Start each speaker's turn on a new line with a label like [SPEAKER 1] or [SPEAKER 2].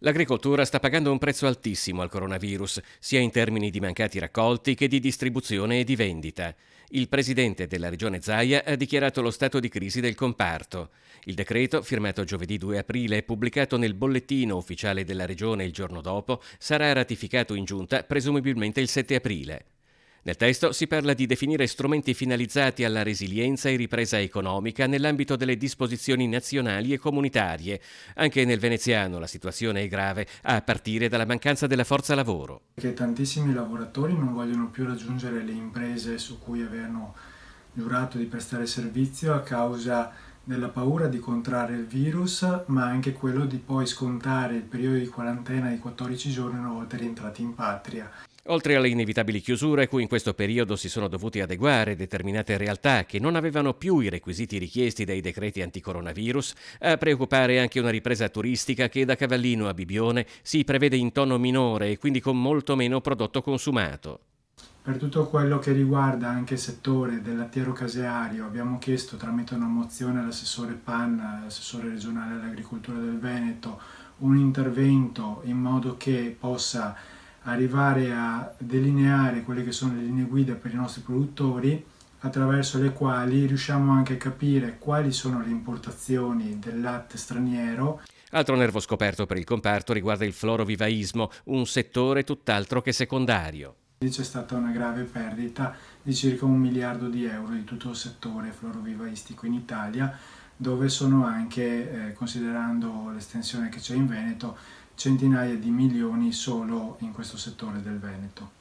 [SPEAKER 1] L'agricoltura sta pagando un prezzo altissimo al coronavirus, sia in termini di mancati raccolti che di distribuzione e di vendita. Il presidente della regione Zaia ha dichiarato lo stato di crisi del comparto. Il decreto, firmato giovedì 2 aprile e pubblicato nel bollettino ufficiale della regione il giorno dopo, sarà ratificato in giunta presumibilmente il 7 aprile. Nel testo si parla di definire strumenti finalizzati alla resilienza e ripresa economica nell'ambito delle disposizioni nazionali e comunitarie. Anche nel veneziano la situazione è grave, a partire dalla mancanza della forza lavoro.
[SPEAKER 2] Che tantissimi lavoratori non vogliono più raggiungere le imprese su cui avevano giurato di prestare servizio a causa della paura di contrarre il virus, ma anche quello di poi scontare il periodo di quarantena di 14 giorni una volta rientrati in patria.
[SPEAKER 1] Oltre alle inevitabili chiusure a cui in questo periodo si sono dovuti adeguare determinate realtà che non avevano più i requisiti richiesti dai decreti anticoronavirus, a preoccupare anche una ripresa turistica che da Cavallino a Bibione si prevede in tono minore e quindi con molto meno prodotto consumato.
[SPEAKER 2] Per tutto quello che riguarda anche il settore del lattiero caseario, abbiamo chiesto tramite una mozione all'assessore Panna, l'assessore regionale all'agricoltura del Veneto, un intervento in modo che possa arrivare a delineare quelle che sono le linee guida per i nostri produttori, attraverso le quali riusciamo anche a capire quali sono le importazioni del latte straniero.
[SPEAKER 1] Altro nervo scoperto per il comparto riguarda il florovivaismo, un settore tutt'altro che secondario.
[SPEAKER 2] C'è stata una grave perdita di circa 1 miliardo di euro di tutto il settore florovivaistico in Italia, dove sono anche, considerando l'estensione che c'è in Veneto, centinaia di milioni solo in questo settore del Veneto.